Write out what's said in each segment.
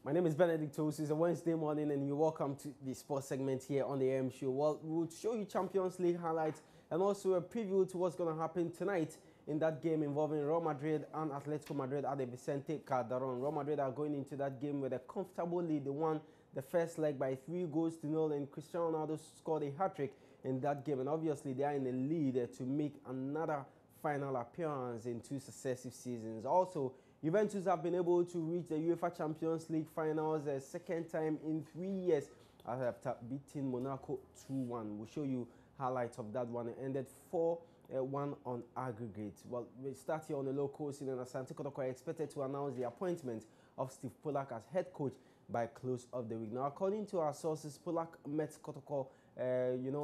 My name is Benedict Toast. It's a Wednesday morning, and you're welcome to the sports segment here on the AM Show. Well, we'll show you Champions League highlights and also a preview to what's going to happen tonight in that game involving Real Madrid and Atletico Madrid at the Vicente Calderon. Real Madrid are going into that game with a comfortable lead. They won the first leg by 3-0, and Cristiano Ronaldo scored a hat-trick in that game. And obviously, they are in the lead to make another final appearance in 2 successive seasons. Also, Juventus have been able to reach the UEFA Champions League finals a second time in 3 years after beating Monaco 2-1. We'll show you highlights of that one. It ended 4-1 on aggregate. Well, we start here on the local scene, and Asante Kotoko are expected to announce the appointment of Steve Polak as head coach by close of the week. Now, according to our sources, Polak met Kotoko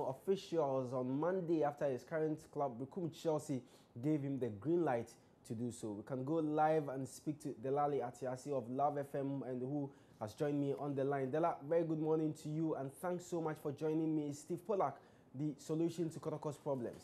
officials on Monday after his current club, Chelsea, gave him the green light to do so. We can go live and speak to Delali Atiasi of Love FM, and who has joined me on the line. Dela, very good morning to you, and thanks so much for joining me. Is Steve Polak the solution to Kotoko's problems?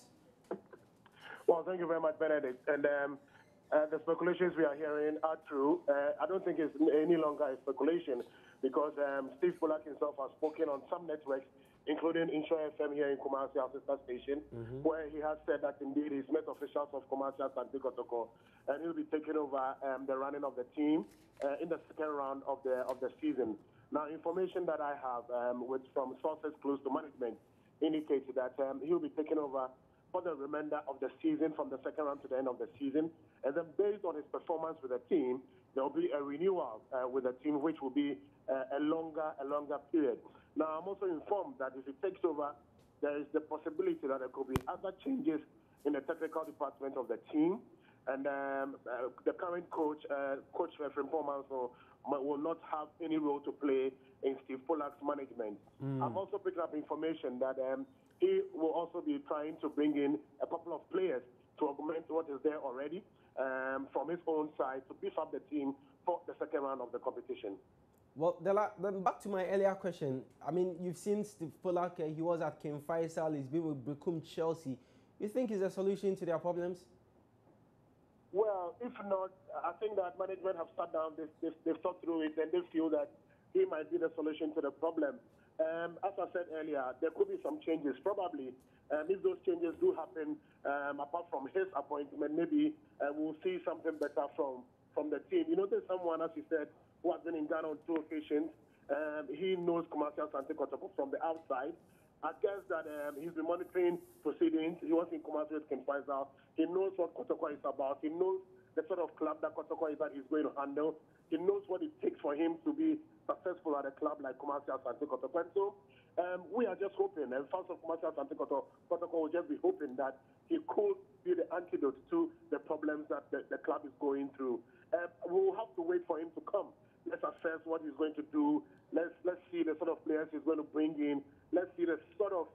Well, thank you very much, Benedict. And the speculations we are hearing are true. I don't think it's any longer a speculation because Steve Polak himself has spoken on some networks, including Intro FM here in Kumasi, our sister station, where he has said that indeed he's met officials of Kumasi Asante Kotoko, and he'll be taking over the running of the team in the second round of the season. Now, information that I have from sources close to management indicates that he'll be taking over for the remainder of the season, from the second round to the end of the season. And then based on his performance with the team, there will be a renewal with the team, which will be a longer period. Now, I'm also informed that if he takes over, there is the possibility that there could be other changes in the technical department of the team. And the current coach, Coach Frimpong, will not have any role to play in Steve Polak's management. I've also picked up information that he will also be trying to bring in a couple of players to augment what is there already from his own side to beef up the team for the second round of the competition. Well, then back to my earlier question. I mean, you've seen Steve Polak. He was at King Faisal. He's been with Chelsea. You think he's a solution to their problems? Well, if not, I think that management have sat down, they've thought through it, and they feel that he might be the solution to the problem. As I said earlier, there could be some changes, probably. If those changes do happen, apart from his appointment, maybe we'll see something better from the team. You know, there's someone, as you said, who has been in Ghana on 2 occasions. He knows Kumasi Asante Kotoko from the outside. I guess that he's been monitoring proceedings. He was in Kumasi with Ken Faisal. He knows what Kotoko is about. He knows the sort of club that Kotoko is that he's going to handle. He knows what it takes for him to be successful at a club like Kumasi Asante Kotoko. And so we are just hoping, and fans of Kumasi Asante Kotoko will just be hoping that he could be the antidote to the problems that the club is going through. We'll have to wait for him to come. Let's assess what he's going to do. Let's see the sort of players he's going to bring in. Let's see the sort of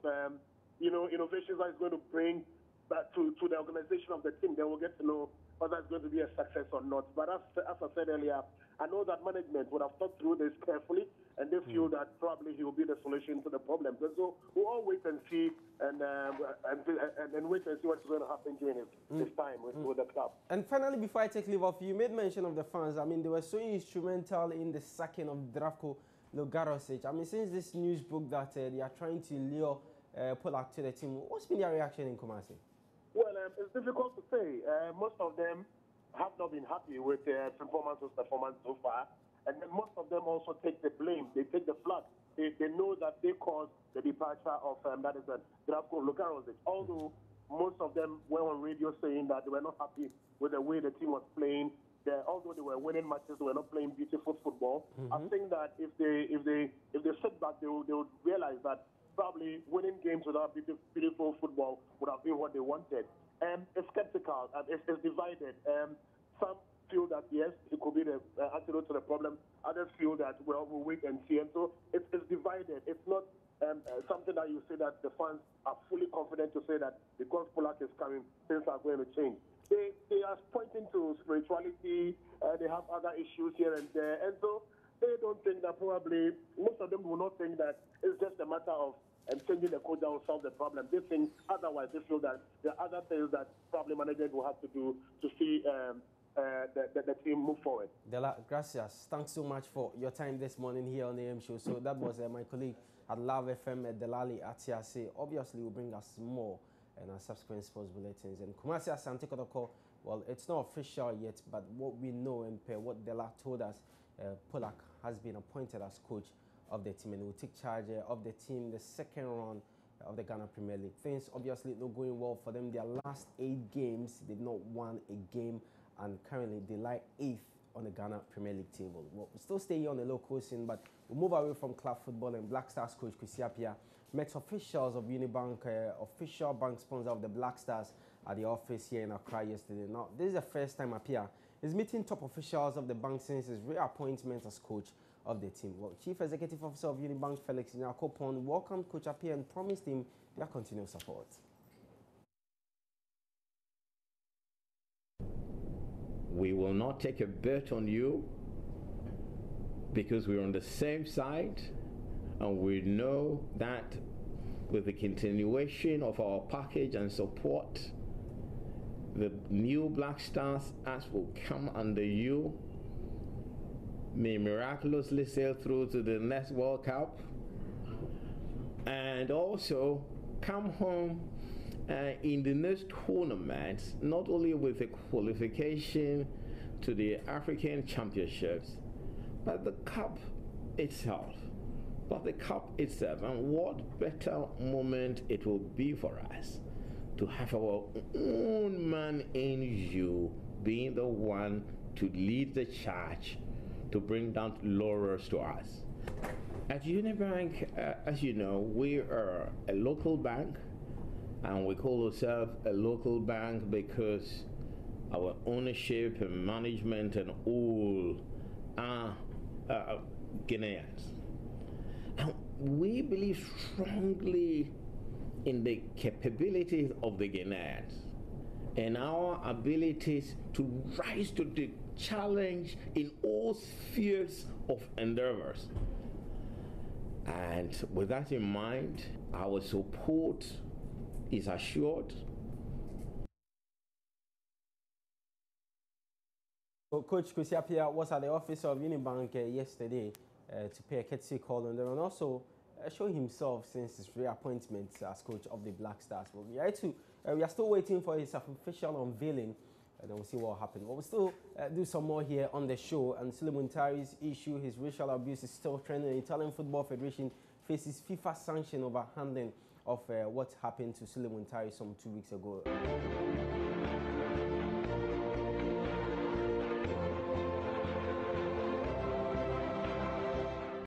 innovations that he's going to bring back to the organization of the team. Then we'll get to know whether it's going to be a success or not. But as I said earlier, I know that management would have thought through this carefully, and they feel that probably he will be the solution to the problem. And so we'll all wait and see, and wait and see what's going to happen during his time with the club. And finally, before I take leave of you, made mention of the fans. I mean, they were so instrumental in the sacking of Zdravko Logarosic. I mean, since this news broke that they are trying to lure Polak to the team, what's been their reaction in Kumasi? Well, it's difficult to say. Most of them have not been happy with their performance so far. And then most of them also take the blame. They take the flag. They know that they caused the departure of Zdravko Logarosic. Although most of them were on radio saying that they were not happy with the way the team was playing. Although they were winning matches, they were not playing beautiful football. I think that if they sit back, they would realize that probably winning games without beautiful football would have been what they wanted. It's skeptical. It's divided. Some feel that, yes, it could be the antidote to the problem. Others feel that, well, we'll wait and see. And so it's divided. It's not something that you say that the fans are fully confident to say that because Polak is coming, things are going to change. They are pointing to spirituality. They have other issues here and there. And so they don't think that probably, most of them will not think that it's just a matter of changing the coach that will solve the problem. They think otherwise. They feel that there are other things that probably management will have to do to see the team move forward. Dela, gracias. Thanks so much for your time this morning here on the AM show. So that was my colleague at Love FM, Delali Atiase. Obviously, will bring us more in our subsequent sports bulletins. And Kwesi Asante Kotoko, well, it's not official yet, but what we know and what Dela told us, Polak has been appointed as coach of the team and will take charge of the team the second round of the Ghana Premier League. Things obviously not going well for them. Their last 8 games, they've not won a game, and currently they lie 8th on the Ghana Premier League table. Well, we still stay here on the local scene, but we'll move away from club football. And Black Stars coach Kwesi Appiah met officials of UniBank, official bank sponsor of the Black Stars, at the office here in Accra yesterday. Now, this is the first time Appiah is meeting top officials of the bank since his reappointment as coach of the team. Well, Chief Executive Officer of UniBank, Felix Nyakopon, welcomed Coach Appiah and promised him their continued support. We will not take a bet on you because we're on the same side, and we know that with the continuation of our package and support, the new Black Stars as will come under you may miraculously sail through to the next World Cup and also come home in the next tournament, not only with the qualification to the African Championships, but the cup itself. And what better moment it will be for us to have our own man in you being the one to lead the charge to bring down laurels to us. At UniBank, as you know, we are a local bank, and we call ourselves a local bank because our ownership and management and all are Ghanaians. And we believe strongly in the capabilities of the Ghanaians and our abilities to rise to the challenge in all spheres of endeavors. And with that in mind, our support is assured. So Coach Kwesi Appiah was at the office of UniBank yesterday to pay a courtesy call on them and also show himself since his reappointment as coach of the Black Stars. But we are still waiting for his official unveiling, and then we'll see what will happen. But we'll still do some more here on the show. And Suleiman Tari's issue, his racial abuse, is still trending. The Italian Football Federation faces FIFA sanction over handling of what happened to Suleiman Tari some 2 weeks ago.